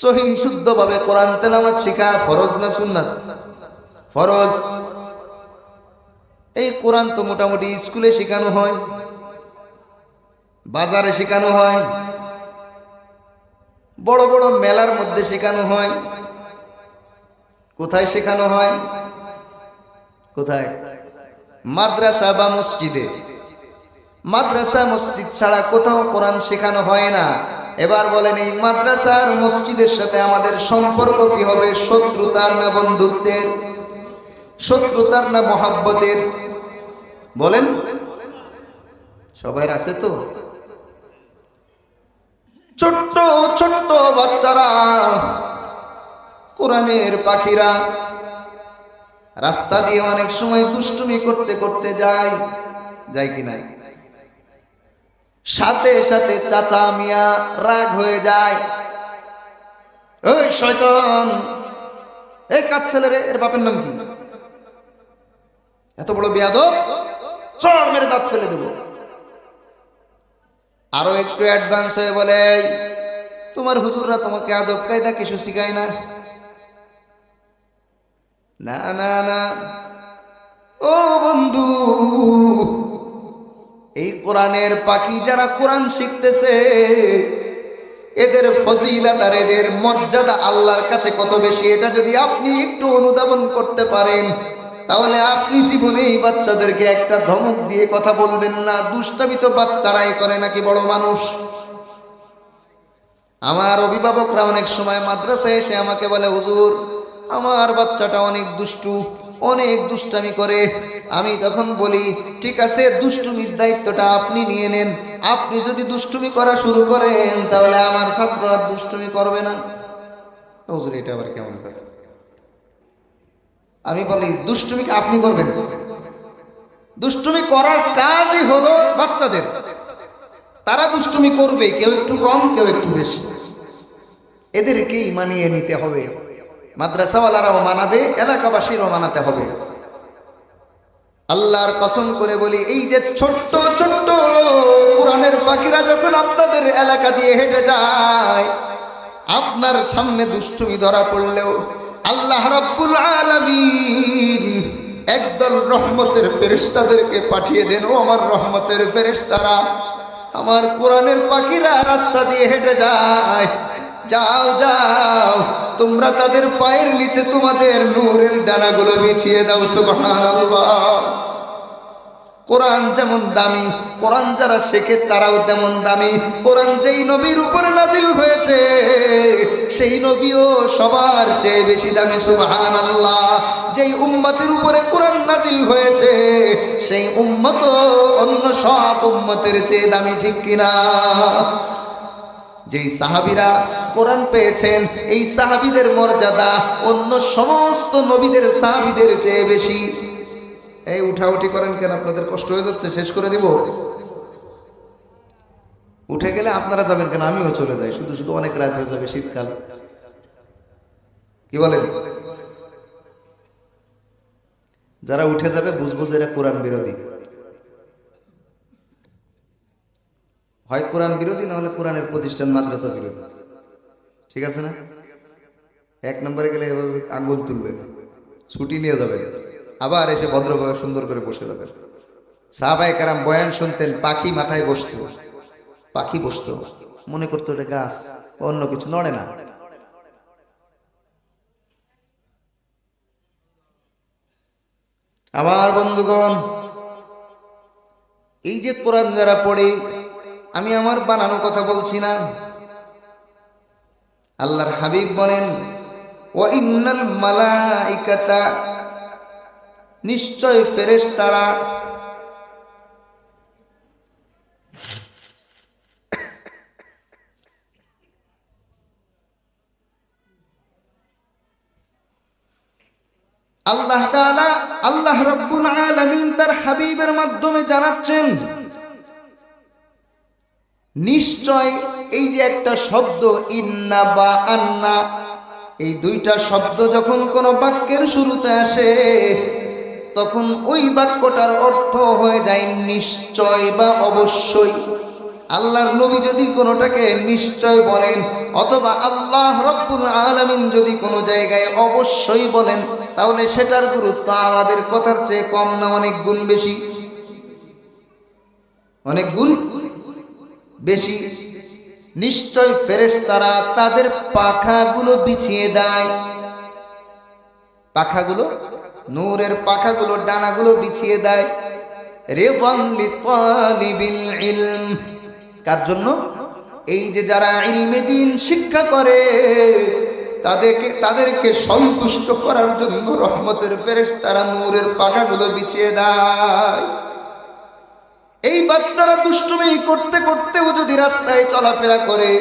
সহিহ শুদ্ধভাবে কোরআন তেলাওয়াত শেখা ফরজ না সুন্নাত? ফরজ। এই কোরআন তো মোটামুটি স্কুলে শেখানো হয়, বাজারে শেখানো হয়, বড় বড় মেলার মধ্যে শেখানো হয়। কোথায় শেখানো হয়? কোথায়? মাদ্রাসা বা মসজিদে। মাদ্রাসা মসজিদ ছাড়া কোথাও কোরআন শেখানো হয় না। এবার বলেন, এই মাদ্রাসার মসজিদের সাথে আমাদের সম্পর্ক কি হবে? শত্রুতার না বন্ধুত্বের? শত্রুতার না মহাব্বতের? বলেন। সবাই আছে তো? ছোট্ট ছোট্ট বাচ্চারা, কোরআনের পাখিরা রাস্তা দিয়ে অনেক সময় দুষ্টুমি করতে করতে যায় কিনা? সাথে সাথে চাচা মিয়া রাগ হয়ে যায়, ওই শয়তান, এই কাজ ছেলে রে, এর বাপের নাম কি? এত বড় বেয়াদব, চড় মেরে দাঁত ফেলে দেব। আরো একটু অ্যাডভান্স হয়ে বলে, তোমার হুজুররা তোমাকে আদব কায়দা কিছু শিখায় না? না না না, ও বন্ধু, এই কোরআনের পাখি যারা কোরআন শিখতেছে, এদের ফজিলত আর এদের মর্যাদা আল্লাহর কাছে কত বেশি, এটা যদি আপনি একটু অনুধাবন করতে পারেন, তাহলে আপনি জীবনে এই বাচ্চাদেরকে একটা ধমক দিয়ে কথা বলবেন না। দুষ্টামি তো বাচ্চারাই করে, নাকি বড় মানুষ? আমার অভিভাবকরা অনেক সময় মাদ্রাসায় এসে আমাকে বলে, হুজুর, আমার বাচ্চাটা অনেক দুষ্টু, অনেক দুষ্টামি করে। আমি তখন বলি, ঠিক আছে, দুষ্টুমির দায়িত্বটা আপনি নিয়ে নেন। আপনি যদি দুষ্টুমি করা শুরু করেন, তাহলে আমার ছাত্ররা দুষ্টুমি করবে না। হুজুর, এটা আবার কেমন কথা? আমি বলি, দুষ্টুমি আপনি করবেন? দুষ্টুমি করার কাজই হলো বাচ্চাদের। তারা দুষ্টুমি করবে, কেউ একটু কম, কেউ একটু বেশি। এদেরকেই মানিয়ে নিতে হবে। মাদ্রাসাওয়ালারাও মানাবে, এলাকাবাসীরও মানাতে হবে। আল্লাহর কসম করে বলি, এই যে ছোট্ট ছোট্ট কোরআনের পাখিরা যখন আপনাদের এলাকা দিয়ে হেঁটে যায়, আপনার সামনে দুষ্টুমি ধরা পড়লেও আল্লাহ রাব্বুল আলামিন একদল রহমতের ফেরেশতাদেরকে পাঠিয়ে দেন। ও আমার রহমতের ফেরেশতারা, আমার কোরআনের পাখিরা রাস্তা দিয়ে হেঁটে যায়, যাও যাও, তোমরা তাদের পায়ের নিচে তোমাদের নূরের ডানাগুলো বিছিয়ে দাও। সুবহানাল্লাহ। কোরআন যেমন দামি, কোরআন যারা শেখে তারাও তেমন দামি। কোরআন যেই নবীর উপর নাজিল হয়েছে, সেই নবীও সবার চেয়ে বেশি দামি। সুবহানাল্লাহ। যেই উম্মতের উপরে কোরআন নাজিল হয়েছে, সেই উম্মত অন্য সব উম্মতের চেয়ে দামি, ঠিক কিনা? যেই সাহাবীরা কোরআন পেয়েছেন, এই সাহাবীদের মর্যাদা অন্য সমস্ত নবীদের সাহাবীদের চেয়ে বেশি। এই উঠাউঠি করেন কেন? আপনাদের কষ্ট হয়ে যাচ্ছে? শেষ করে দিব। উঠে গেলে আপনারা যাবেন কেন? আমিও চলে যাই। শুধু শুধু অনেক রাত হয়ে যাবে, শীতকাল। কি বলেন? যারা উঠে যাবে বুঝবো যে এরা কোরআন বিরোধী। হয় কোরআন বিরোধী, না হলে কোরআনের প্রতিষ্ঠান মাদ্রাসা বিরোধী। ঠিক আছে না? এক নম্বরে গেলে এভাবে আঙ্গুল তুলবেন, ছুটি নিয়ে যাবেন, আবার এসে ভদ্রভাবে সুন্দর করে বসে যাবেন। সাহাবায়ে কেরাম বয়ান শুনতেন, পাখি মাথায় বসতো, পাখি বসতো, মনে করতো এটা গাছ, অন্য কিছু, নড়ে না। আমার বন্ধুগণ, এই যে কোরআন যারা পড়ে, আমি আমার বানানো কথা বলছি না। আল্লাহর হাবিব বলেন, ওয়া ইন্নাল মালাইকাতা, নিশ্চয় ফেরেশতারা আল্লাহ তাআলা, আল্লাহ রাব্বুল আলামিন তার হাবিবের মাধ্যমে জানাচ্ছেন, নিশ্চয় এই যে একটা শব্দ ইন্না বা আন্না, এই দুইটা শব্দ যখন কোন বাক্যের শুরুতে আসে, তখন ওই বাক্যটার অর্থ হয়ে যায় নিশ্চয় বা অবশ্যই। আল্লাহর নবী যদি কোনোটাকে নিশ্চয় বলেন, অথবা আল্লাহ রব্বুল আলামিন যদি কোনো জায়গায় অবশ্যই বলেন, তাহলে সেটার গুরুত্ব আমাদের কথার চেয়ে কম না অনেক গুণ বেশি? অনেক গুণ বেশি। নিশ্চয় ফেরেশতারা তাদের পাখাগুলো বিছিয়ে দেয়, পাখাগুলো, নূরের পাখাগুলো, ডানাগুলো বিছিয়ে দেয়। রিদান লিতালিবিল ইলম, কার জন্য? এই যে যারা ইলমে দ্বীন শিক্ষা করে তাদেরকে সন্তুষ্ট করার জন্য রহমতের ফেরেশতারা নূরের পাখাগুলো বিছিয়ে দেয়। এই বাচ্চারা দুষ্টুমি করতে করতেও যদি রাস্তায় চলাফেরা করে,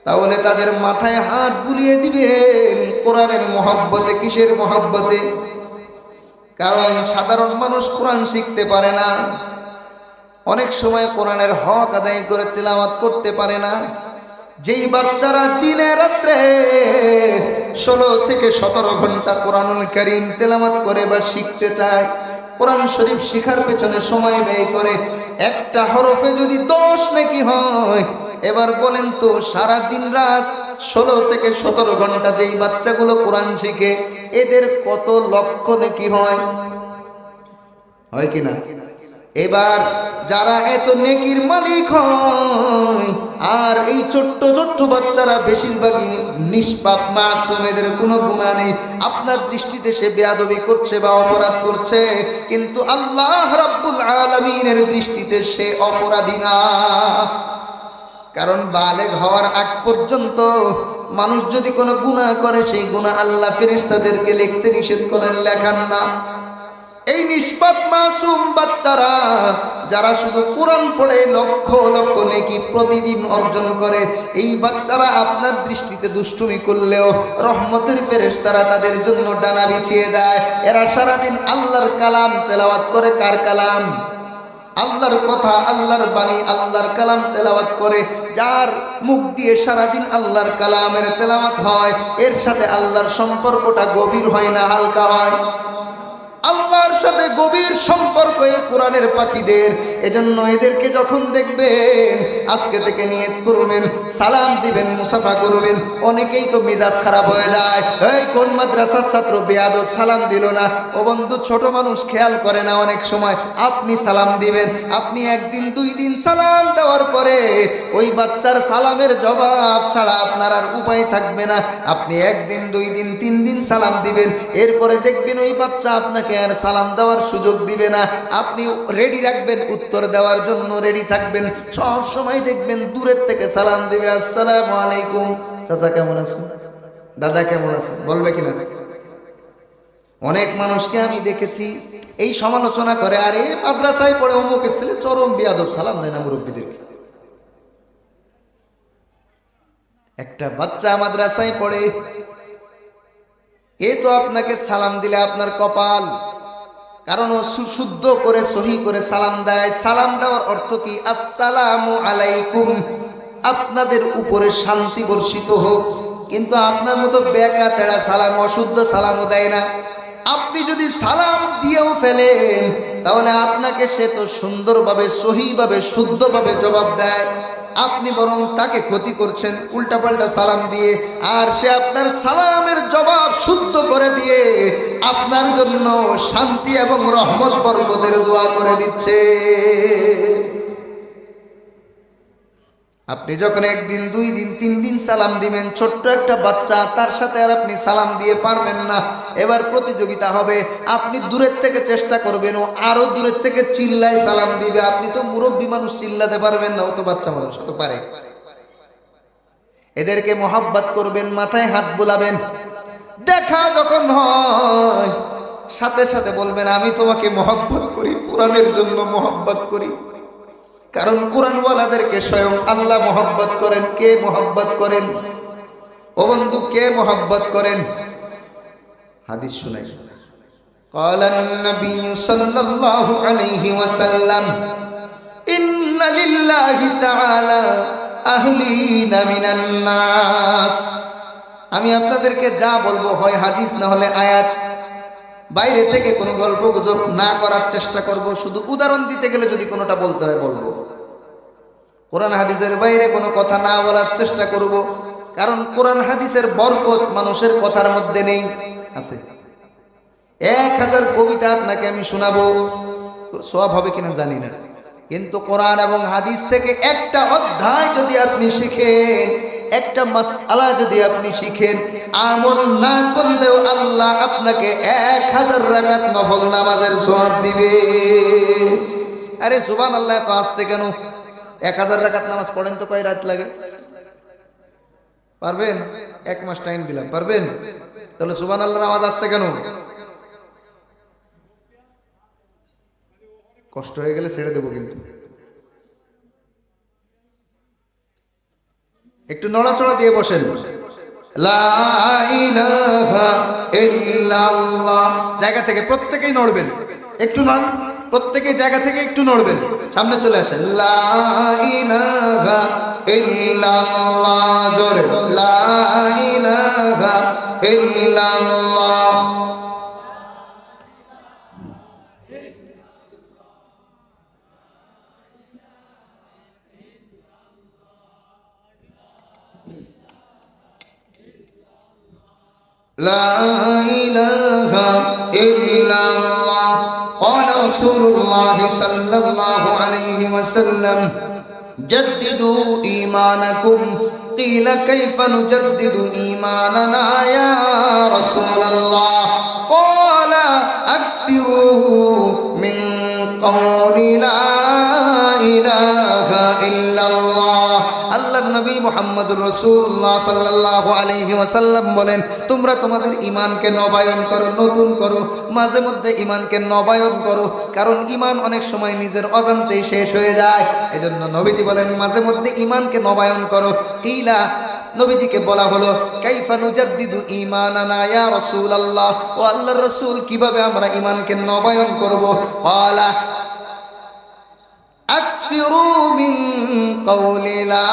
তাহলে তাদের মাথায় হাত বুলিয়ে দিবেন কোরআনের মহব্বতে। কিসের মহব্বতে? কারণ সাধারণ মানুষ কোরআন শিখতে পারে না, অনেক সময় কোরআনের হক আদায় করে তেলাওয়াত করতে পারে না। যেই বাচ্চারা দিনে রাত্রে 16 থেকে 17 ঘন্টা কোরআনুল কারীম তেলাওয়াত করে বা শিখতে চায়, কোরআন শরীফ শিখার পেছনে সময় ব্যয় করে, একটা হরফে যদি 10 নেকি হয়, এবার বলেন তো সারা দিন রাত 16 থেকে 17 ঘন্টা যেই বাচ্চাগুলো কোরআন শিখে, এদের কত লক্ষ নেকি হয়? হয় কিনা? এবার যারা এত নেকির মালিক হয়, আর এই ছোট্ট ছোট্ট বাচ্চারা বেশিরভাগই নিষ্পাপ মাসুম, এদের কোনো গুনাহ নেই, আপনার দৃষ্টিতে সে বেয়াদবি করছে বা অপরাধ করছে, কিন্তু আল্লাহ রাব্বুল আলামিনের দৃষ্টিতে সে অপরাধী না। কারণ বালেগ হওয়ার আগ পর্যন্ত মানুষ যদি কোনো গুনাহ করে, সেই গুনাহ আল্লাহ ফেরেশতাদেরকে লিখতে নিষেধ করেন, লেখান না। এই নিষ্পাপ মাসুম বাচ্চারা যারা শুধু কোরআন পড়ে লক্ষ লক্ষ নেকি প্রতিদিন অর্জন করে, এই বাচ্চারা আপনার দৃষ্টিতে দুষ্টুমি করলেও রহমতের ফেরেশতারা তাদের জন্য ডানা বিছিয়ে দেয়। এরা সারাদিন আল্লাহর কালাম তেলাওয়াত করে। কার কালাম? আল্লাহর কথা, আল্লাহর বাণী, আল্লাহর কালাম তেলাওয়াত করে। যার মুখ দিয়ে সারাদিন আল্লাহর কালামের তেলাওয়াত হয়, এর সাথে আল্লাহর সম্পর্কটা গভীর হয় না হালকা হয়? আল্লাহর সাথে গভীর সম্পর্ক এই কোরআনের পাখিদের। এজন্য এদেরকে যখন দেখবেন, আজকে থেকে নিয়ত করবেন, সালাম দিবেন, মুসাফা করবেন। অনেকেই তো মেজাজ খারাপ হয়ে যায়, এই কোন মাদ্রাসার ছাত্র বেয়াদব সালাম দিল না। ও বন্ধু, ছোট মানুষ খেয়াল করে না অনেক সময়। আপনি সালাম দিবেন, আপনি একদিন 2 দিন সালাম দেওয়ার পরে ওই বাচ্চার সালামের জবাব ছাড়া আপনার আর উপায় থাকবে না। আপনি 1 দিন 2 দিন 3 দিন সালাম দিবেন, এরপরে দেখবেন ওই বাচ্চা আপনাকে আর সালাম দেওয়ার সুযোগ দিবে না। আপনি রেডি রাখবেন, উত্তর দেওয়ার জন্য রেডি থাকবেন, সব সময় দেখবেন দূরের থেকে সালাম দিবে, আসসালামু আলাইকুম, চাচা কেমন আছেন, দাদা কেমন আছেন, বলবে কিনা? অনেক মানুষকে আমি দেখেছি এই সমালোচনা করে, আরে মাদ্রাসায় পড়ে অমুকের ছেলে চরম বেয়াদব, সালাম দেয় না মুরব্বীদেরকে। একটা বাচ্চা মাদ্রাসায় পড়ে, এ তো আপনাকে সালাম দিলে আপনার কপাল, কারণ ও শুদ্ধ করে সহি করে সালাম দেয়। সালাম দেওয়ার অর্থ কি? আসসালামু আলাইকুম, আপনাদের উপরে শান্তি বর্ষিত হোক। কিন্তু আপনার মতো বেকা তেড়া সালাম, অশুদ্ধ সালামও দেয় না। আপনি যদি সালাম দিয়েও ফেলেন, তাহলে আপনাকে সে তো সুন্দরভাবে সহিভাবে শুদ্ধভাবে জবাব দেয়, আপনি বরং তাকে ক্ষতি করছেন উল্টাপাল্টা সালাম দিয়ে। আর সে আপনার সালামের জবাব শুদ্ধ করে দিয়ে আপনার জন্য শান্তি এবং রহমত বরকতের দোয়া করে দিচ্ছে। আপনি যখন 1 দিন 2 দিন 3 দিন সালাম দিবেন, ছোট্ট একটা বাচ্চা, তার সাথে আর আপনি সালাম দিয়ে পারবেন না। এবার প্রতিযোগিতা হবে, আপনি দূরের থেকে চেষ্টা করবেন, ও আরো দূরের থেকে চিল্লায় সালাম দিবে। আপনি তো মুরব্বী মানুষ, চিল্লাতে পারবেন না, ও তো বাচ্চা মানুষ, তো পারে। এদেরকে মহব্বত করবেন, মাথায় হাত বুলাবেন, দেখা যখন হয় সাথে সাথে বলবেন, আমি তোমাকে মহব্বত করি, কোরআনের জন্য মহব্বত করি। কারণ কোরআনওয়ালাদেরকে স্বয়ং আল্লাহ মহব্বত করেন। কে মহব্বত করেন? ও বন্ধু, কে মহব্বত করেন? হাদিস শুনাই। قال النبي صلى الله عليه وسلم إن لله تعالى أهلين من الناس। আমি আপনাদেরকে যা বলবো হয় হাদিস না হলে আয়াত, বাইরে থেকে কোনো গল্প গুজব না করার চেষ্টা করব। শুধু উদাহরণ দিতে গেলে যদি কোনোটা বলতে হয় বলবো। কোরআন হাদিসের বাইরে কোনো কথা না বলার চেষ্টা করব, কারণ কোরআন হাদিসের বরকত মানুষের কথার মধ্যে নেই। আছে 1000 কবিতা আপনাকে আমি শোনাবো, সওয়াব হবে কিনা জানি না, কিন্তু কোরআন এবং হাদিস থেকে একটা অধ্যায় যদি আপনি শিখেন, একটা মাসআলা যদি আপনি শিখেন, আমল না করলেও আল্লাহ আপনাকে 1000 রাকাত নফল নামাজের সওয়াব দিবে। আরে সুবহানাল্লাহ, এত আসতে কেন? 1000 রাকাত নামাজ পড়েন তো কয় রাত লাগে? পারবেন? 1 মাস টাইম দিলাম, পারবেন? তাহলে সুবহানাল্লাহর আওয়াজ আসতে কেন? কষ্ট হয়ে গেলে ছেড়ে দেবো, কিন্তু একটু নড়াচড়া দিয়ে বসেন। লা ইলাহা ইল্লাল্লাহ, জায়গা থেকে প্রত্যেকেই নড়বেন, একটু নড়, প্রত্যেকেই জায়গা থেকে একটু নড়বেন, সামনে চলে আসেন। লা ইলাহা ইল্লাল্লাহ, জোরে লা ইলাহা ইল্লাল্লাহ। لا إله إلا الله قال رسول الله صلى الله عليه وسلم جددوا إيمانكم قيل كيف نجدد إيماننا يا رسول الله قال أكثروا من قول لا إله إلا الله আল্লাহর নবী মুহাম্মদুর রাসূলুল্লাহ সাল্লাল্লাহু আলাইহি ওয়াসাল্লাম বলেন, তোমরা তোমাদের ঈমানকে নবায়ন করো, নতুন করো, মাঝে মধ্যে ঈমানকে নবায়ন করো, কারণ ঈমান অনেক সময় নিজের অজান্তেই শেষ হয়ে যায়। এজন্য নবীজি বলেন মাঝে মধ্যে ঈমানকে নবায়ন করো। কিলা, নবীজিকে বলা হলো, কাইফা নুজাদ্দিদু ঈমানানা ইয়া রাসূলুল্লাহ, ও আল্লাহর রাসূল কিভাবে আমরা ঈমানকে নবায়ন করব? ক্বালা আকসিরু মিন কওলি লা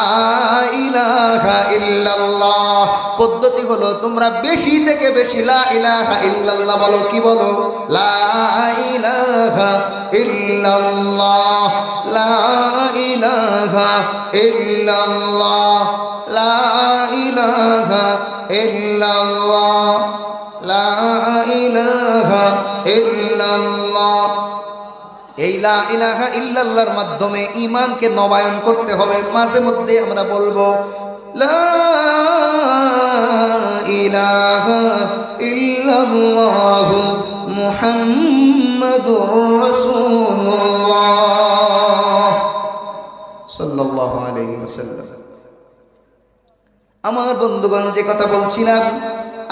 ইলাহা ইল্লাল্লাহ, পদ্ধতি হলো তোমরা বেশি থেকে বেশি লা ইলাহা ইল্লাল্লাহ বলো। কি বলো? লা ইলাহা ইল্লাল্লাহ, লা ইলাহা ইল্লাল্লাহ, লা ইলাহা ইল্লাল্লাহ, লা ইলাহা ইল্লাল্লাহ। এই লা ইলাহা ইল্লাল্লাহর মাধ্যমে ঈমানকে নবায়ন করতে হবে। মাঝে মধ্যে আমরা বলবো লা ইলাহা ইল্লাল্লাহু মুহাম্মাদুর রাসূলুল্লাহ সাল্লাল্লাহু আলাইহি ওয়াসাল্লাম। আমার বন্ধুগণ, যে কথা বলছিলাম,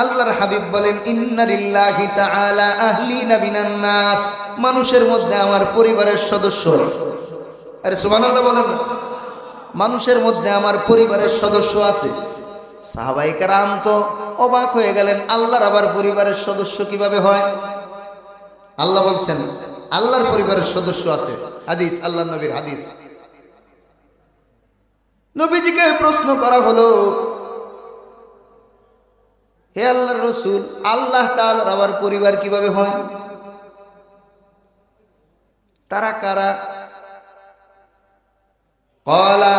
আল্লাহর হাবিব বলেন, ইন্না লিল্লাহি তাআলা আহলিনা মিনান নাস, মানুষের মধ্যে আমার পরিবারের সদস্য। আরে সুবহানাল্লাহ বলেন না। মানুষের মধ্যে আমার পরিবারের সদস্য আছে। সাহাবায়ে কেরাম তো অবাক হয়ে গেলেন, আল্লাহর আবার পরিবারের সদস্য কিভাবে হয়? আল্লাহ বলছেন আল্লাহর পরিবারের সদস্য আছে। হাদিস, আল্লাহর নবীর হাদিস। নবীজিকে প্রশ্ন করা হলো, হে আল্লাহর রাসূল, আল্লাহ তাআলার আবার পরিবার কিভাবে হয়? তারা কারা? ক্বালা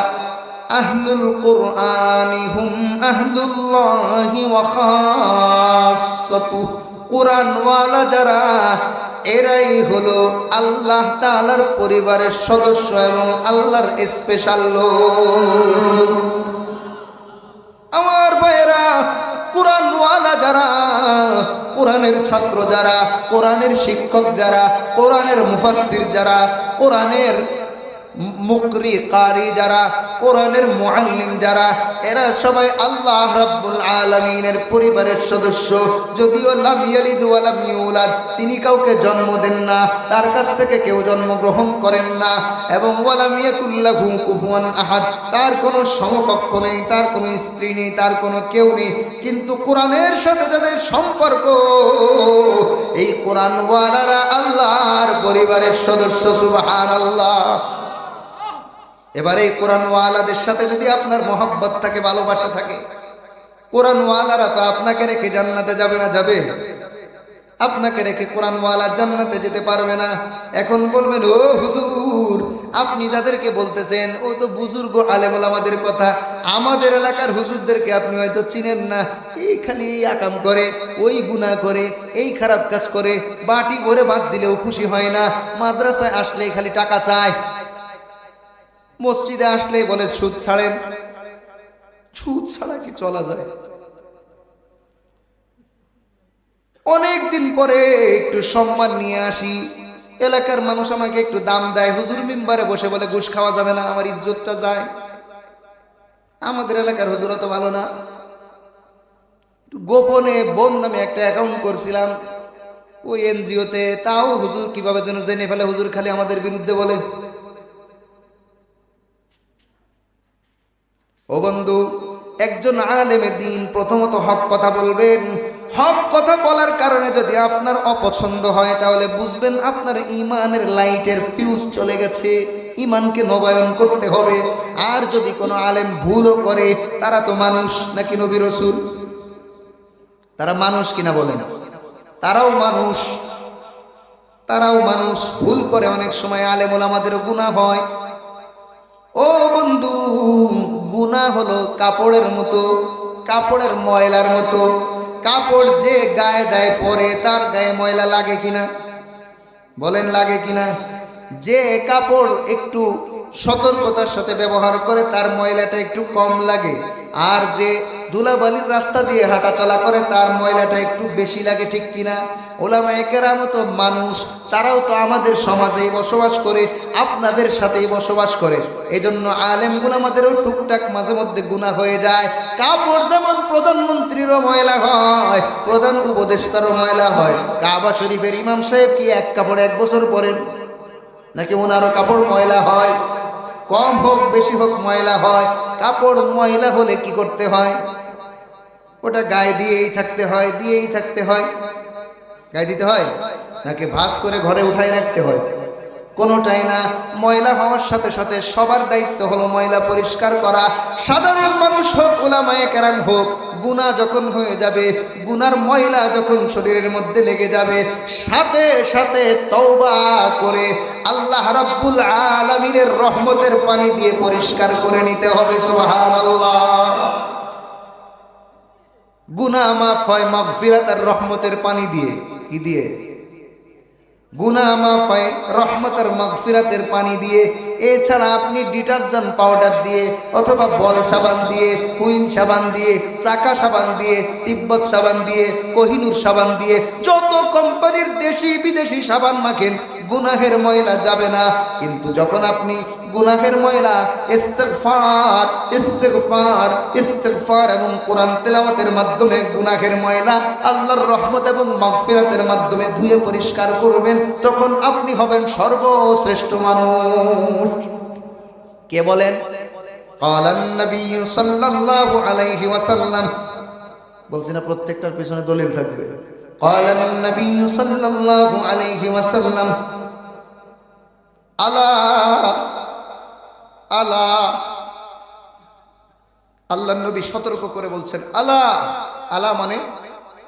আহলুল কুরআনি হুম আহলুল্লাহি ওয়া খাসসাতু, কুরআনওয়ালা যারা, এরাই হলো আল্লাহ তাআলার পরিবারের সদস্য এবং আল্লাহর স্পেশাল লোক। আমার ভাইয়েরা, কোরআনওয়ালা যারা, কোরআনের ছাত্র যারা, কোরআনের শিক্ষক যারা, কোরআনের মুফাসসির যারা, কোরআনের মুকরি কারি যারা, কোরআনের মুআল্লিম যারা, এরা সবাই আল্লাহ রাব্বুল আলামিনের পরিবারের সদস্য। যদিও লাম ইয়ালিদ ওয়া লাম ইউলাদ, তিনি কাউকে জন্ম দেন না, তার কাছ থেকে কেউ জন্মগ্রহণ করেন না, এবং ওয়া লাম ইয়াকুল লাহু কুফুয়ান আহাদ, তার কোনো সমকক্ষ নেই, তার কোনো স্ত্রী নেই, তার কোনো কেউ নেই। কিন্তু কোরআনের সাথে যাদের সম্পর্ক, এই কোরআনওয়ালারা আল্লাহর পরিবারের সদস্য। সুবহানাল্লাহ। এবারে এই কোরআনওয়ালাদের সাথে যদি আপনার মহব্বত থাকে, ভালোবাসা থাকে, কোরআনওয়ালারা তো আপনাকে রেখে জান্নাতে যাবে না? যাবে? আপনাকে রেখে কোরআনওয়ালা জান্নাতে যেতে পারবে না। এখন বলবেন, ও হুজুর, আপনি যাদেরকে বলতেছেন ও তো বুজুর্গ আলেম ওলামাদের কথা, আমাদের এলাকার হুজুরদেরকে আপনি হয়তো চিনেন না। এই খালি এই আকাম করে, ওই গুনাহ করে, এই খারাপ কাজ করে, বাটি ভরে ভাত দিলেও খুশি হয় না, মাদ্রাসায় আসলেই খালি টাকা চায়, মসজিদে আসলেই বলে সুদ ছাড়েন। সুদ ছাড়া কি চলা যায়? অনেক দিন পরে একটু সম্মান নিয়ে আসি, এলাকার মানুষ আমাকে একটু দাম দেয়, হুজুর মিম্বারে বসে বলে ঘুষ খাওয়া যাবে না, আমার ইজ্জতটা যায়। আমাদের এলাকার হুজুর তো ভালো না। গোপনে বোন নামে একটা অ্যাকাউন্ট করছিলাম ওই এনজিওতে, তাও হুজুর কিভাবে যেন জেনে ফেলে, হুজুর খালি আমাদের বিরুদ্ধে বলে। ও বন্ধু, একজন আলেমে দ্বীন প্রথমত হক কথা বলবেন। হক কথা বলার কারণে যদি আপনার অপছন্দ হয়, তাহলে বুঝবেন আপনার ঈমানের লাইটের ফিউজ চলে গেছে, ঈমানকে নবায়ন করতে হবে। আর যদি কোনো আলেম ভুলও করে, তারা তো মানুষ নাকি নবী রাসূল? তারা মানুষ কিনা বলেন? তারাও মানুষ, তারাও মানুষ, ভুল করে অনেক সময়। আলেম ওলামাদেরও গুনাহ হয়। ও বন্ধু, গুনাহ হলো কাপড়ের মতো, কাপড়ের ময়লার মতো। কাপড় যে গায়ে দেয় পরে, তার গায়ে ময়লা লাগে কিনা বলেন? লাগে কিনা? যে কাপড় একটু সতর্কতার সাথে ব্যবহার করে, তার ময়লাটা একটু কম লাগে। আর যে ধুলাবালির রাস্তা দিয়ে হাঁটাচলা করে, তার ময়লাটা একটু বেশি লাগে, ঠিক কিনা? ওলামায়ে কেরাম তো মানুষ, তারাও তো আমাদের সমাজেই বসবাস করে, আপনাদের সাথেই বসবাস করে। এজন্য আলেম গুলামাদেরও টুকটাক মাঝে মধ্যে গুনাহ হয়ে যায়। কাপড় যেমন প্রধানমন্ত্রীরও ময়লা হয়, প্রধান উপদেষ্টারও ময়লা হয়। কাবা শরীফের ইমাম সাহেব কি এক কাপড় এক বছর পরেন নাকি ওনারও কাপড় ময়লা হয়? কম হোক বেশি হোক ময়লা হয়। কাপড় ময়লা হলে কি করতে হয়? ওটা গায়ে দিয়েই থাকতে হয়, দিয়েই থাকতে হয়। গায়ে দিতে হয় নাকি ভাঁজ করে ঘরে উঠায় রাখতে হয়? কোনোটাই না। ময়লা হওয়ার সাথে সাথে সবার দায়িত্ব হলো ময়লা পরিষ্কার করা। সাধারণ মানুষ হোক, উলামায়ে কেরাম হোক, গুনাহ যখন হয়ে যাবে, গুনার ময়লা যখন শরীরের মধ্যে লেগে যাবে, সাথে সাথে তওবা করে আল্লাহ রাব্বুল আলামিনের রহমতের পানি দিয়ে পরিষ্কার করে নিতে হবে। সুবহানাল্লাহ। গুনাহ মাফ হয় মাগফিরাত আর রহমতের পানি দিয়ে। কি দিয়ে? গুনাহ মাফ হয় রহমত আর মাগফিরাতের পানি দিয়ে। এছাড়া আপনি ডিটারজেন্ট পাউডার দিয়ে, অথবা বল সাবান দিয়ে, হুইল সাবান দিয়ে, চাকা সাবান দিয়ে, তিব্বত সাবান দিয়ে, কোহিনূর সাবান দিয়ে, যত কোম্পানির দেশি বিদেশি সাবান মাখেন, গুনাহের ময়লা যাবে না। কিন্তু যখন আপনি গুনাহের ময়লা ইস্তিগফার ইস্তিগফার ইস্তিগফার এবং কোরআন তেলাওয়াতের মাধ্যমে গুনাহের ময়লা আল্লাহর রহমত এবং মাগফিরাতের মাধ্যমে ধুয়ে পরিষ্কার করবেন, তখন আপনি হবেন সর্বশ্রেষ্ঠ মানুষ। কে বলেন? ক্বালান নবী সাল্লাল্লাহু আলাইহি ওয়াসাল্লাম। বলছি না, প্রত্যেকটার পিছনে দলিল থাকবে। ক্বালান নবী সাল্লাল্লাহু আলাইহি ওয়াসাল্লাম আলা আলা। আল্লাহর নবী সতর্ক করে বলছেন, আলা। আলা মানে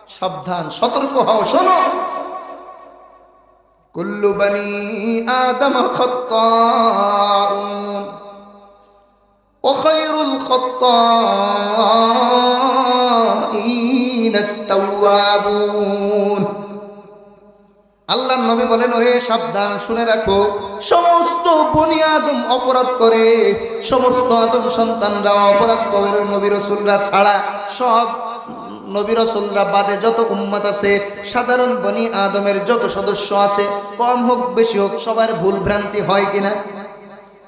সাবধান, সতর্ক হও, শোনো। কুল্লু বানি আদম খাত্তাউন ওয়া খায়রুল খাত্তাইন আত-তাওয়াবুন। আল্লাহর নবী বলেন, ওহে সাবধান, শুনে রাখো, সমস্ত বনি আদম অপরাধ করে, সমস্ত আদম সন্তানরা অপরাধ করে, নবী রাসূলরা ছাড়া। সব নবী রাসূলরা বাদে যত উম্মত আছে, সাধারণ বনি আদমের যত সদস্য আছে, কম হোক বেশি হোক, সবার ভুল ভ্রান্তি হয় কিনা?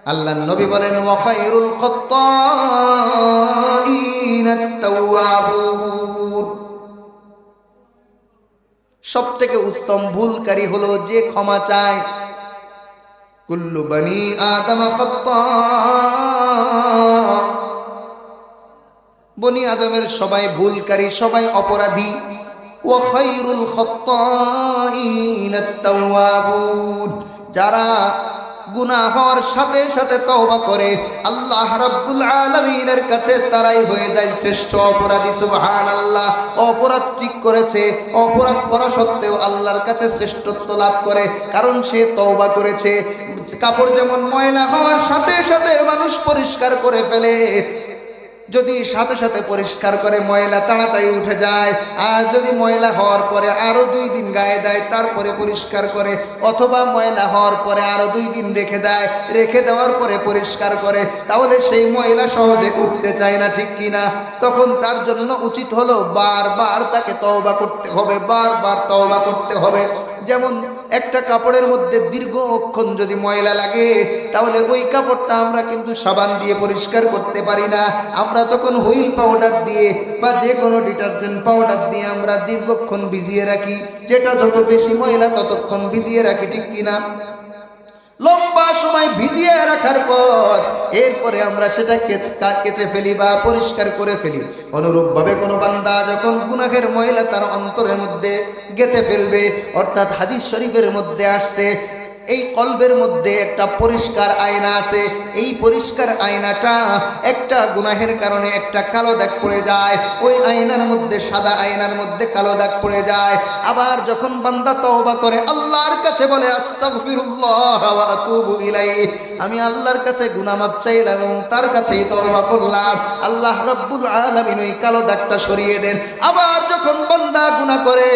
আল্লাহর নবী বলেন, ওয়া খায়রুল খাত্তাইন আত-তাওয়াবুন। সব থেকে উত্তম ভুলকারী হলো যে ক্ষমা চায়। কুল্লু বানি আদম খাত্তা, বনি আদমের সবাই ভুলকারী, সবাই অপরাধী। ওয়া খায়রুল খাত্তাইন আত-তাওয়াবুন, যারা গুনাহ হওয়ার সাথে সাথে তওবা করে, আল্লাহ রাব্বুল আলামিনের কাছে তারাই হয়ে যায় শ্রেষ্ঠ অপরাধী। সুবহানাল্লাহ। অপরাধ ঠিক করেছে, অপরাধ করা সত্ত্বেও আল্লাহর কাছে শ্রেষ্ঠত্ব লাভ করে, কারণ সে তওবা করেছে। কাপড় যেমন ময়লা হওয়ার সাথে সাথে মানুষ পরিষ্কার করে ফেলে, যদি সাথে সাথে পরিষ্কার করে ময়লা তাড়াতাড়ি উঠে যায়, আর যদি ময়লা হওয়ার পরে আরো 2 দিন গায়ে দেয় তারপরে পরিষ্কার করে, অথবা ময়লা হওয়ার পরে আরো 2 দিন রেখে দেয়, রেখে দেওয়ার পরে পরিষ্কার করে, তাহলে সেই ময়লা সহজে উঠতে চায় না, ঠিক কিনা? তখন তার জন্য উচিত হলো বারবার তাকে তওবা করতে হবে, বারবার তওবা করতে হবে। যেমন একটা কাপড়ের মধ্যে দীর্ঘক্ষণ যদি ময়লা লাগে, তাহলে ওই কাপড়টা আমরা কিন্তু সাবান দিয়ে পরিষ্কার করতে পারি না, আমরা তখন হুইল পাউডার দিয়ে বা যে কোনো ডিটারজেন্ট পাউডার দিয়ে আমরা দীর্ঘক্ষণ ভিজিয়ে রাখি, যেটা যত বেশি ময়লা ততক্ষণ ভিজিয়ে রাখি, ঠিক কিনা? লম্বা সময় ভিজিয়ে রাখার পর এরপরে আমরা সেটা কেচে ফেলি বা পরিষ্কার করে ফেলি। অনুরূপভাবে কোনো বান্দা যখন গুনাহের ময়লা তার অন্তরের মধ্যে গেঁথে ফেলবে, অর্থাৎ হাদিস শরীফের মধ্যে আসছে এই কলবের মধ্যে একটা পরিষ্কার আয়না আছে, এই পরিষ্কার আয়নাটা একটা গুনাহের কারণে একটা কালো দাগ পড়ে যায়, ওই আয়নার মধ্যে, সাদা আয়নার মধ্যে কালো দাগ পড়ে যায়। আবার যখন বান্দা তওবা করে আল্লাহর কাছে বলে আস্তাগফিরুল্লাহ ওয়া আতুবু ইলাইহি, আমি আল্লাহর কাছে গুনাহ মাফ চাইলাম এবং তার কাছেই তওবা করলাম, আল্লাহ রাব্বুল আলামিন ওই কালো দাগটা সরিয়ে দেন। আবার যখন বান্দা গুনাহ করে,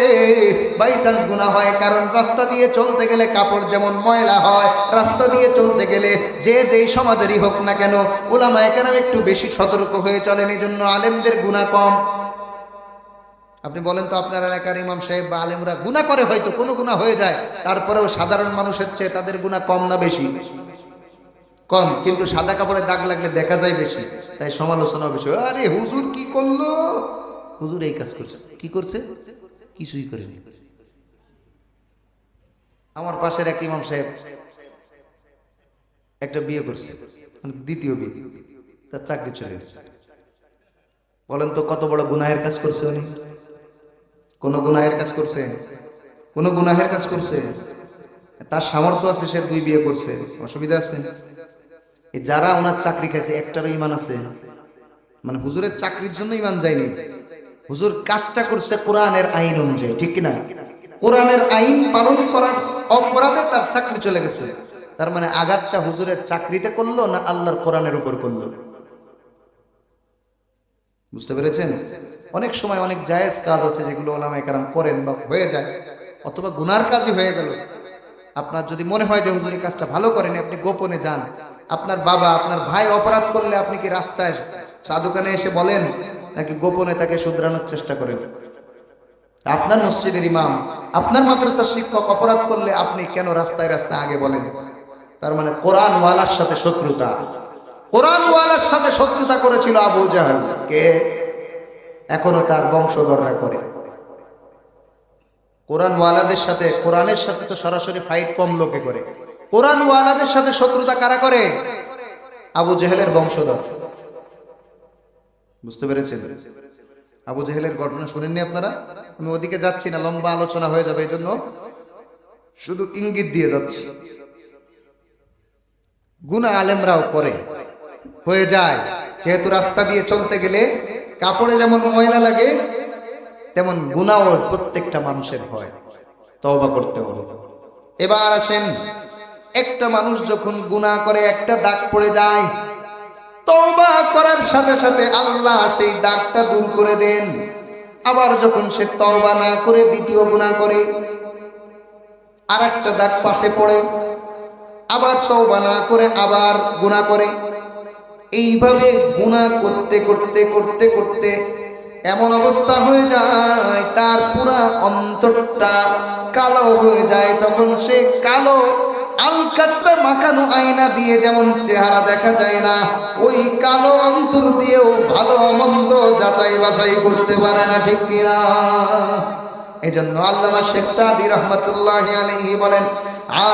বাই চান্স গুনাহ হয়, কারণ রাস্তা দিয়ে চলতে গেলে কাপড় যেমন ময়লা হয়, রাস্তা দিয়ে চলতে গেলে যে যেই সমাজেরই হোক না কেন, উলামায়ে কেরাম একটু বেশি সতর্ক হয়ে চলেন, এই জন্য আলেমদের গুনাহ কম। আপনি বলেন তো আপনার এলাকার ইমাম সাহেব বা আলেমরা গুনাহ করে, হয়তো কোনো গুনাহ হয়ে যায়, তারপরেও সাধারণ মানুষের চেয়ে তাদের গুনাহ কম না বেশি? কম, কিন্তু সাদা কাপড়ে দাগ লাগলে দেখা যায় বেশি, তাই সমালোচনা বেশি। আরে হুজুর কি করলো, হুজুর এই কাজ করছে, কি করছে? কিছুই করেনি। আমার পাশের এক ইমাম সাহেব একটা বিয়ে করছে, দ্বিতীয় বিয়ে, তার চাকরি চলে গেছে। বলেন তো কত বড় গুনাহের কাজ করছে উনি? কোন গুনাহের কাজ করছে? কোন গুনাহের কাজ করছে? তার সামর্থ্য আছে, সে 2 বিয়ে করছে, অসুবিধা আছে? এই যারা ওনার চাকরি খাইছে একটারও ইমান আছে? মানে হুজুরের চাকরির জন্য ইমান যায়নি, হুজুর কাজটা করছে কোরআনের আইন অনুযায়ী, ঠিক কিনা? কোরআনের আইন পালন করার অপরাধে তার চাকরি চলে গেছে। তার মানে আঘাতটা হুজুরের চাকরিতে করলো না আল্লাহর কোরআনের উপর করলো? বুঝতে পেরেছেন? অনেক সময় অনেক জায়েজ কাজ আছে যেগুলো উলামায়ে কেরাম করেন বা হয়ে যায়, অথবা গুনার কাজই হয়ে গেল। আপনার যদি মনে হয় যে হুজুর এই কাজটা ভালো করেনি, আপনি গোপনে যান। আপনার বাবা, আপনার ভাই অপরাধ করলে আপনি কি রাস্তায় চা দোকানে এসে বলেন, নাকি গোপনে তাকে শুধরানোর চেষ্টা করেন? আপনার মসজিদের ইমাম, আপনার মাদ্রাসার শিক্ষক অপরাধ করলে আপনি কেন রাস্তায় রাস্তায় আগে বলেন? তার মানে কোরআন ওয়ালার সাথে শত্রুতা। কোরআন ওয়ালার সাথে শত্রুতা করেছিল আবু জাহল, কে? এখনো তার বংশধররা করে। কোরআন ওয়ালাদের সাথে, কোরআনের সাথে তো সরাসরি ফাইট কম লোকে করে, কোরআন ওয়ালাদের সাথে শত্রুতা কারা করে? আবু জেহেলের বংশধর। বুঝতে পেরেছেন? আবু জেহেলের ঘটনা শুনেননি আপনারা? আমি ওদিকে যাচ্ছি না, লম্বা আলোচনা হয়ে যাবে, এই জন্য শুধু ইঙ্গিত দিয়ে যাচ্ছি। গুনাহ আলেমরাও করে, হয়ে যায়, যেহেতু রাস্তা দিয়ে চলতে গেলে কাপড়ে যেমন ময়লা লাগে, তেমন গুনাহও প্রত্যেকটা মানুষের হয়, তওবা করতে হবে। এবার আসেন, একটা মানুষ যখন গুনাহ করে একটা দাগ পড়ে যায়, তওবা করার সাথে সাথে আল্লাহ সেই দাগটা দূর করে দেন। আবার যখন সে তওবা না করে দ্বিতীয় গুনাহ করে, আর একটা দাগ পাশে পড়ে, আবার তওবা না করে আবার গুনাহ করে, এইভাবে গুনাহ করতে করতে করতে করতে এমন অবস্থা হয়ে যায় তার পুরা অন্তরটা কালো হয়ে যায়। তখন সে কালো আলকাতরা মাখানো আয়না দিয়ে যেমন চেহারা দেখা যায় না, ওই কালো অন্তর দিয়েও ভালো মন্দ যাচাই বাছাই করতে পারে না, ঠিক কিনা? এজন্য আল্লামা শেখ সাদি রহমতুল্লাহি আলাইহি বলেন,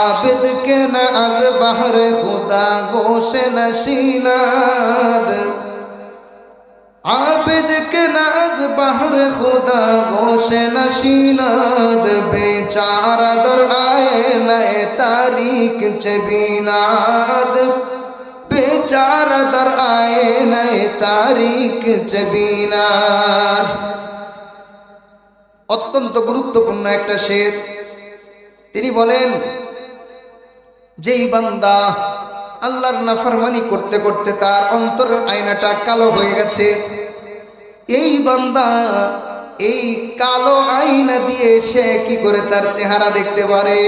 আবেদ কে না আজ বাহরে খুদা গোশে নশিনাদ, आबिद के नाज बहर खुदा गोशे नशीनाद बेचारा दर आए नए तारीख चबीनाद बेचारा दर आए नए तारीख चबीनाद। অত্যন্ত গুরুত্বপূর্ণ একটা শের। তিনি বলেন, যেই বান্দা আল্লাহর নাফরমানি করতে করতে তার অন্তরের আয়নাটা কালো হয়ে গেছে, এই বান্দা এই কালো আয়না দিয়ে সে কি করে তার চেহারা দেখতে পারে?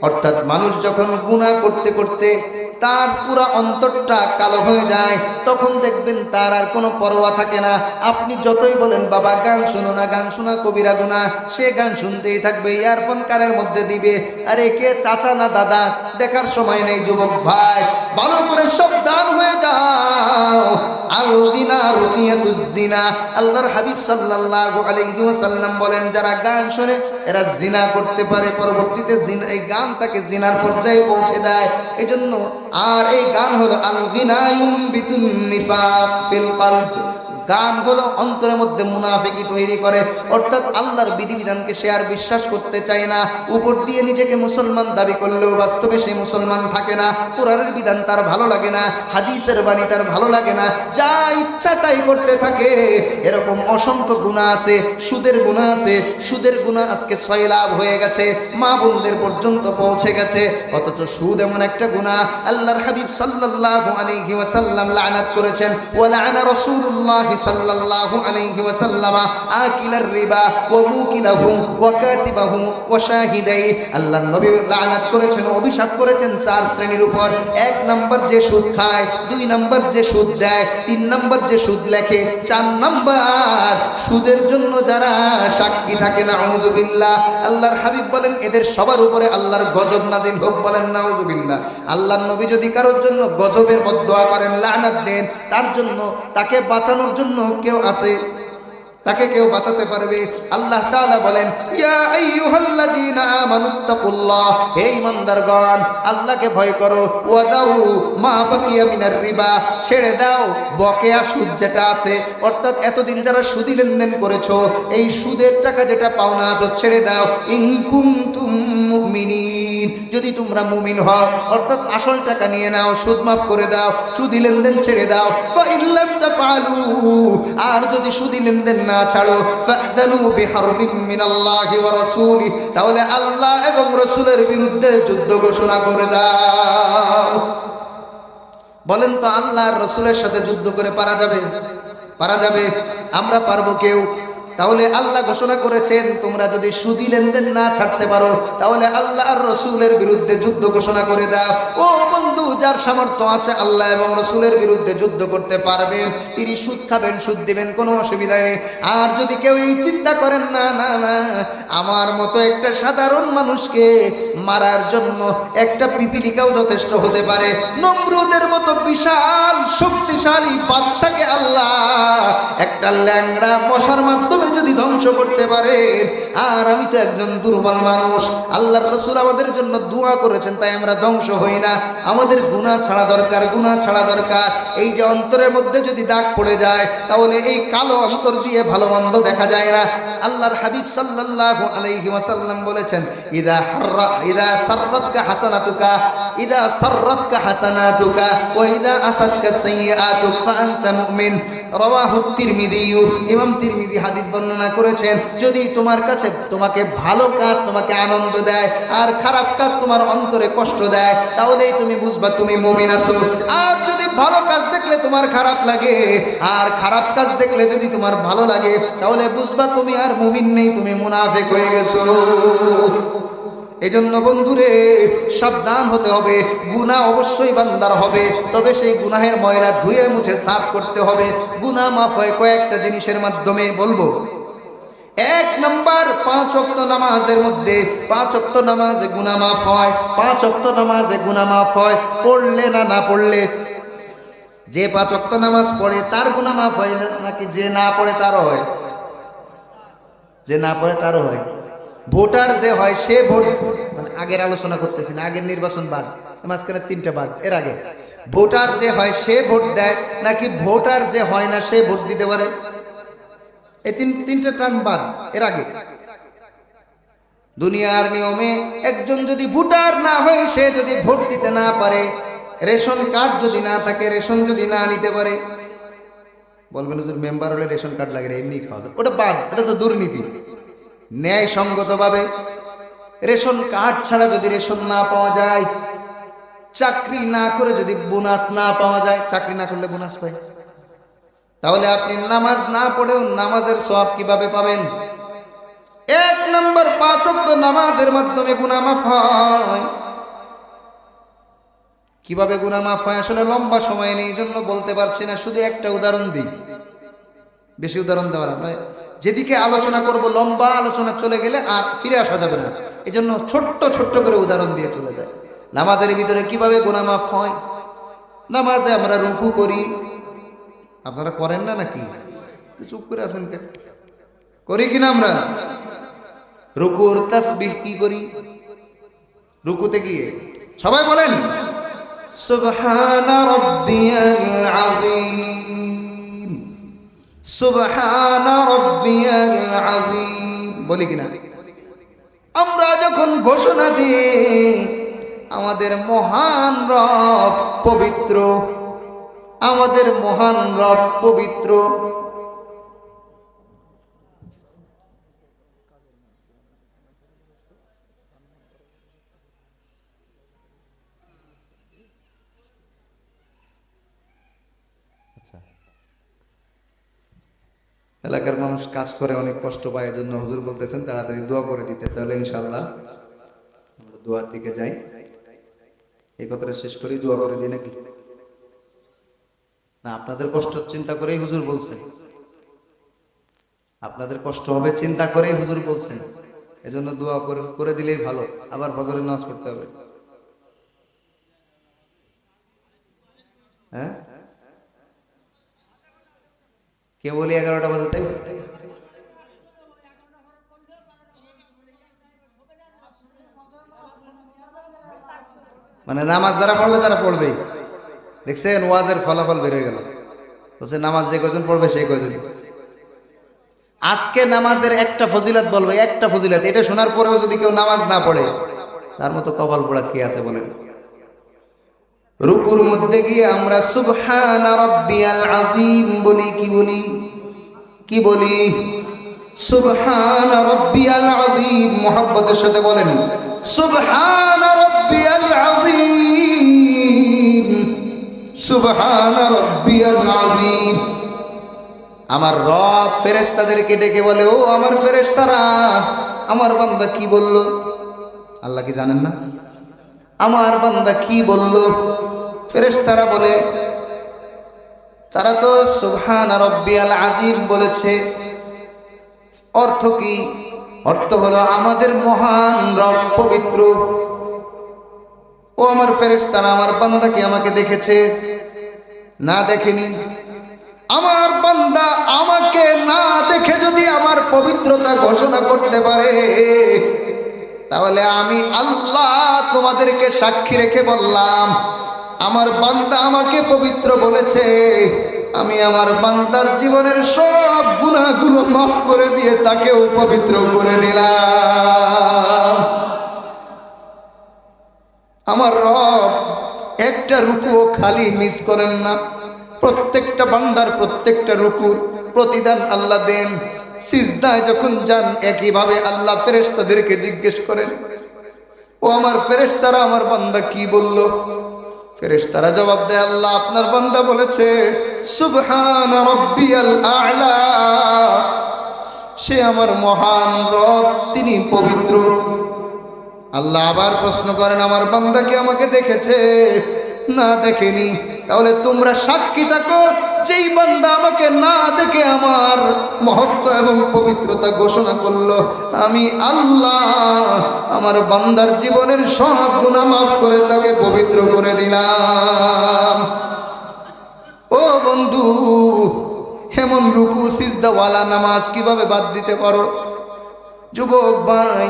অর্থাৎ মানুষ যখন গুনাহ করতে করতে তার পুরা অন্তরটা কালো হয়ে যায়, তখন দেখবেন তার আর কোনো পরোয়া থাকে না। আপনি যতই বলেন বাবা গান শোনো না, গান শোনা কবিরা গুনাহ, সে গান শুনতেই থাকবে, ইয়ারফোন কানের মধ্যে দিবে। আরে কে চাচা না দাদা, দেখার সময় নেই যুবক ভাই, ভালো করে সাবধান হয়ে যাও। আল জিনা রুকিয়াতুজ জিনা, আল্লাহর হাবিব সাল্লাল্লাহু আলাইহি ওয়াসাল্লাম বলেন, যারা গান শোনে এরা জিনা করতে পারে, পরবর্তীতে জিনা, এই গান তাকে জিনার পর্যায়ে পৌঁছে দেয়। এজন্য আর এই গান হলো আল গিনায়ুম বিতুন নিফাক ফিল কলব, গান হলো অন্তরের মধ্যে মুনাফিকি তৈরি করে, অর্থাৎ আল্লাহর বিধিবিধানকে সে আর বিশ্বাস করতে চায় না। উপর দিয়ে নিজেকে মুসলমান দাবি করলেও বাস্তবে সে মুসলমান থাকে না। কোরআনের বিধান তার ভালো লাগে না, হাদিসের বাণী তার ভালো লাগে না, যা ইচ্ছা তাই করতে থাকে। এরকম অসংখ্য গুনাহ আছে, সুদের গুনাহ আছে, সুদের গুনাহ আজকে সয়লাভ হয়ে গেছে, মা বোনদের পর্যন্ত পৌঁছে গেছে। অথচ সুদ এমন একটা গুনাহ আল্লাহর হাবিব সাল্লাল্লাহু আলাইহি ওয়াসাল্লাম লানাত করেছেন, ওয়া লাআনা রাসূলুল্লাহ সাল্লাল্লাহু আলাইহি ওয়াসাল্লাম আকিলার রিবা ওয়া মুকিলাহু ওয়া কাতিবাহু ওয়া শাহিদাই। আল্লাহর নবী লানাত করেছেন, অভিশাপ করেছেন চার শ্রেণীর উপর। এক নাম্বার যে সুদ খায়, দুই নাম্বার যে সুদ দেয়, তিন নাম্বার যে সুদ লেখে, চার নাম্বার সুদের জন্য যারা সাক্ষী থাকে। নাউযুবিল্লাহ। আল্লাহর হাবিব বলেন, এদের সবার উপরে আল্লাহর গজব নাজিল হোক, বলেন নাউযুবিল্লাহ। আল্লাহর নবী যদি কারোর জন্য গজবের বদদোয়া করেন, লানাত দেন, তার জন্য, তাকে বাঁচানোর জন্য কেউ আছে? তাকে কেউ বাঁচাতে পারবে? আল্লাহ তাআলা বলেন, ইয়া আইয়ুহাল্লাযীনা আমানুত্তাকুল্লাহ, হে ঈমানদারগণ আল্লাহকে ভয় করো, ওয়া দাউ মা বাকিয়া মিনার রিবা, ছেড়ে দাও বকেয়া সুদ যেটা আছে। অর্থাৎ এতদিন যারা সুদি লেনদেন করেছো, এই সুদের টাকা যেটা পাওনা আছো ছেড়ে দাও। ইন কুনতুম মুমিনিন, যদি তোমরা মুমিন হও, অর্থাৎ আসল টাকা নিয়ে নাও, সুদ মাফ করে দাও, সুদি লেনদেন ছেড়ে দাও। ফা ইল্লাম তাফআলু, আর যদি সুদি লেনদেন না ছাড়ো, ফাদানু বিহারবিম মিনাল্লাহি ওয়া রাসূলি, তাহলে আল্লাহ এবং রাসূলের বিরুদ্ধে যুদ্ধ ঘোষণা করে দাও। বলেন তো, আল্লাহ আর রাসূলের সাথে যুদ্ধ করে পারা যাবে? পারা যাবে? আমরা পারবো কেউ? তাহলে আল্লাহ ঘোষণা করেছেন, তোমরা যদি সুদি লেনদেন না ছাড়তে পারো, তাহলে আল্লাহ আর রাসূলের বিরুদ্ধে যুদ্ধ ঘোষণা করে দাও। ও বন্ধু, যার সামর্থ্য আছে আল্লাহ এবং রাসূলের বিরুদ্ধে যুদ্ধ করতে পারবেন, তিনি সুদ খাবেন, সুদ দিবেন, কোনো অসুবিধা নেই। আর যদি কেউ এই চিন্তা করেন, না না না, আমার মতো একটা সাধারণ মানুষকে মারার জন্য একটা পিপিলিকাও যথেষ্ট হতে পারে, নমরুদের মতো বিশাল শক্তিশালী বাদশাকে আল্লাহ একটা ল্যাংড়া মশার মাধ্যমে যদি ধ্বংস করতে পারেন, আর আমি তো একজন দুর্বল মানুষ, আল্লাহর রাসূল আমাদের জন্য দোয়া করেছেন, তাই আমরা ধ্বংস হই না। আমাদের গুনাহ ছাড়া দরকার, গুনাহ ছাড়া দরকার। এই যে অন্তরের মধ্যে যদি দাগ পড়ে যায়, তাহলে এই কালো অন্তর দিয়ে ভালো মন্দ দেখা যায় না। আল্লাহর হাবিব সাল্লাল্লাহু আলাইহি ওয়াসাল্লাম বলেছেন, ইদা সাররাতকা হাসানাতুকা, ইদা সাররাতকা হাসানাতুকা ওয়া ইদা আসাতকা সাইয়্যাতুকা ফাআনতা মুমিন। রাওয়াহু তিরমিযী, ইমাম তিরমিযী হাদিস বর্ণনা করেছেন, যদি তোমার কাছে তোমাকে ভালো কাজ তোমাকে আনন্দ দেয়, আর খারাপ কাজ তোমার অন্তরে কষ্ট দেয়, তাহলেই তুমি বুঝবা তুমি মুমিন আছো। আর যদি ভালো কাজ দেখলে তোমার খারাপ লাগে, আর খারাপ কাজ দেখলে যদি তোমার ভালো লাগে, তাহলে বুঝবা তুমি আর মুমিন নেই, তুমি মুনাফিক হয়ে গেছো। এজন্য বন্ধুরে, সাবধান হতে হবে। গুনাহ অবশ্যই বান্দার হবে, তবে সেই গুনাহের ময়লা ধুয়ে মুছে সাফ করতে হবে। গুনাহ মাফ হয় কয়েকটা জিনিসের মাধ্যমে, বলবো। এক নাম্বার, 5 ওয়াক্ত নামাজের মধ্যে, 5 ওয়াক্ত নামাজে গুনাহ মাফ হয়। 5 ওয়াক্ত নামাজে গুনাহ মাফ হয়, পড়লে না না পড়লে? যে 5 ওয়াক্ত নামাজ পড়ে তার গুনাহ মাফ হয় নাকি যে না পড়ে তারও হয়? যে না পড়ে তারও হয়। ভোটার যে হয় সে ভোট, মানে আগের আলোচনা করতেছি না, আগের নির্বাচন বাদ, মাঝখানে তিনটা বাদ। এর আগে ভোটার যে হয় সে ভোট দেয় নাকি ভোটার যে হয় না সে ভোট দিতে পারে? এই তিনটা টার্ম বাদ। এর আগে দুনিয়ার নিয়মে একজন যদি ভোটার না হয়, সে যদি ভোট দিতে না পারে, রেশন কার্ড যদি না থাকে, রেশন যদি না নিতে পারে, বলবেন হুজুর মেম্বার হলে রেশন কার্ড লাগে না, এমনি খাওয়া যায়, ওটা বাদ, ওটা তো দুর্নীতি। ন্যায়সঙ্গতভাবে রেশন কার্ড ছাড়া যদি রেশন না পাওয়া যায়, চাকরি না করে যদি বোনাস না পাওয়া যায়, চাকরি না করলে বোনাস পায়, তাহলে আপনি নামাজ না পড়েও নামাজের সওয়াব কিভাবে পাবেন? এক নম্বর 5 ওয়াক্ত নামাজের মাধ্যমে গুনাহ মাফ হয়। কিভাবে গুনাহ মাফ হয় আসলে লম্বা সময় নেই, জন্য বলতে পারছি না, শুধু একটা উদাহরণ দিই, বেশি উদাহরণ দেওয়ার নয়, যেদিকে আলোচনা করব লম্বা আলোচনা চলে গেলে আর ফিরে আসা যাবে না, এজন্য ছোট্ট ছোট্ট করে উদাহরণ দিয়ে চলে যায়। নামাজের ভিতরে কিভাবে গুনাহ মাফ হয়? নামাজে আমরা রুকু করি, আপনারা করেন না নাকি? চুপ করে আছেন কেন? করি কিনা আমরা? রুকুর তাসবিহ কি করি? রুকুতে গিয়ে সবাই বলেন সুবহানা রাব্বিয়াল আযীম, সুবহানা রাব্বিয়াল আযীম বলি কিনা? আমরা যখন ঘোষণা দিই আমাদের মহান রব পবিত্র, আমাদের মহান রব পবিত্র, এলাকার মানুষ কাজ করে অনেক কষ্ট পায়, এজন্য হুজুর বলতেছেন তাড়াতাড়ি দোয়া করে দিতে, তাহলে ইনশাআল্লাহ আমরা দোয়ার দিকে যাই। এই কথাটা শেষ করি, দোয়া করে দিই নাকি? না, আপনাদের কষ্ট চিন্তা করেই হুজুর বলছেন, আপনাদের কষ্ট হবে চিন্তা করেই হুজুর বলছেন, এজন্য দোয়া করে দিলেই ভালো। আবার ফজরের নামাজ পড়তে হবে, হ্যাঁ? কে বলি 11টা বাজে? তাই মানে নামাজ যারা পড়বে তারা পড়বেই। দেখছেন ওয়াজের ফলাফল বের হয়ে গেল, বলছে নামাজ যে কয়জন পড়বে সেই কয়জন। আজকে নামাজের একটা ফজিলত বলবে, একটা ফজিলত, এটা শোনার পরেও যদি কেউ নামাজ না পড়ে তার মতো কপাল পোড়া কে আছে বলেন? রুকুর মধ্যে গিয়ে আমরা সুবহানা রাব্বিয়াল আযীম বলি, কি বলি? কি বলি? সুবহানা রাব্বিয়াল আযীম। মুহাব্বতের সাথে বলেন সুবহানা রাব্বিয়াল আযীম, সুবহানা রাব্বিয়াল আযীম। আমার রব ফেরেশতাদেরকে ডেকে বলে, ও আমার ফেরেশতারা, আমার বান্দা কি বলল? আল্লাহ কি জানেন না? আমার বান্দা কি বলল? ফেরেশতারা বলে, তারা তো সুবহানা রাব্বিয়াল আযীম বলেছে। অর্থ কি? অর্থ হলো আমাদের মহান রব পবিত্র। ও আমার ফেরেশতারা, আমার বান্দা কি আমাকে দেখেছে? না, দেখেনি। আমার বান্দা আমাকে না দেখে যদি আমার পবিত্রতা ঘোষণা করতে পারে, তাহলে আমি আল্লাহ তোমাদেরকে সাক্ষী রেখে বললাম, আমার বান্দা আমাকে পবিত্র বলেছে, আমি আমার বান্দার জীবনের সব গুনাহগুলো মাফ করে দিয়ে তাকেও পবিত্র করে দিলাম। আমার রব একটা রুকুও খালি মিস করেন না, প্রত্যেকটা বান্দার প্রত্যেকটা রুকুর প্রতিদান আল্লাহ দেন। সিজদায় যখন যান একইভাবে আল্লাহ ফেরেশতাদেরকে জিজ্ঞেস করেন, ও আমার ফেরেশতারা, আমার বান্দা কি বলল? ফেরেশতারা জবাব দেয়, আল্লাহ আপনার বান্দা বলেছে সুবহানা রাব্বিয়াল আ'লা, সে আমার মহান রব, তিনি পবিত্র। আল্লাহ আবার প্রশ্ন করেন, আমার বান্দা কি আমাকে দেখেছে? না, দেখেনি। তাহলে তোমরা সাক্ষী থাকো, যেই বান্দা আমাকে না দেখে আমার মহত্ব এবং পবিত্রতা ঘোষণা করলো, আমি আল্লাহ আমার বান্দার জীবনের সব গুনাহ মাফ করে তাকে পবিত্র করে দিলাম। ও বন্ধু, এমন রুকু সিজদাওয়ালা নামাজ কিভাবে বাদ দিতে পারো? যুবক ভাই,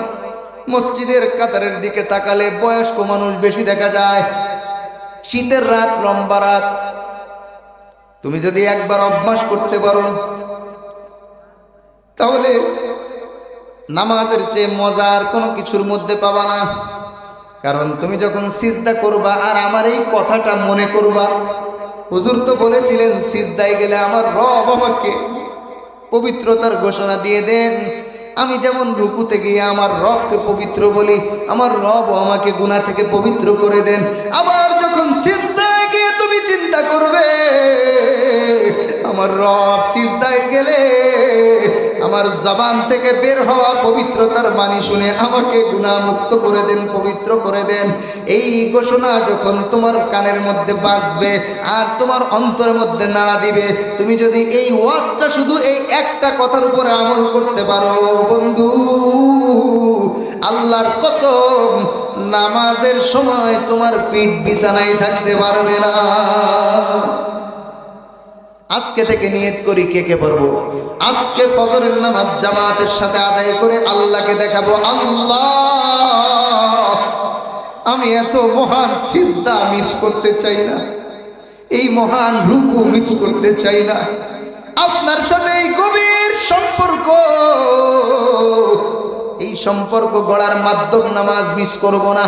মসজিদের কাতারের দিকে তাকালে বয়স্ক মানুষ বেশি দেখা যায়। শীতের রাত, লম্বা রাত। তুমি যদি একবার অভ্যাস করতে পারো তাহলে নামাজের চেয়ে মজার কোনো কিছুর মধ্যে পাবা না। কারণ তুমি যখন সিজদা করবা আর আমার এই কথাটা মনে করবা, হুজুর তো বলেছিলেন সিজদায় গেলে আমার রব আমাকে পবিত্রতার ঘোষণা দিয়ে দেন। আমি যেমন রুকুতে গিয়ে আমার রবকে পবিত্র বলি, আমার রব আমাকে গুনাহ থেকে পবিত্র করে দেন। আবার যখন সিজদায় গিয়ে তুমি চিন্তা করবে আমার রব সিজদায় গেলে আমার জবান থেকে বের হওয়া পবিত্রতার বাণী শুনে আমাকে গুনাহ মুক্ত করে দেন, পবিত্র করে দেন। এই ঘোষণা যখন তোমার কানের মধ্যে বাজবে আর তোমার অন্তরের মধ্যে নাড়া দিবে, তুমি যদি এই ওয়াজটা শুধু এই একটা কথার উপরে আমল করতে পারো বন্ধু, আল্লাহর কসম নামাজের সময় তোমার পিঠ বিছানায় থাকতে পারবে না। আজকে থেকে নিয়ত করি কে কে পারবো আজকে ফজরের নামাজ জামাতের সাথে আদায় করে আল্লাহকে দেখাবো, আল্লাহ আমি এত মহান সিজদা মিস করতে চাই না, এই মহান রুকু মিস করতে চাই না। আপনার সাথে এই গভীর সম্পর্ক, এই সম্পর্ক গড়ার মাধ্যম নামাজ মিস করব না।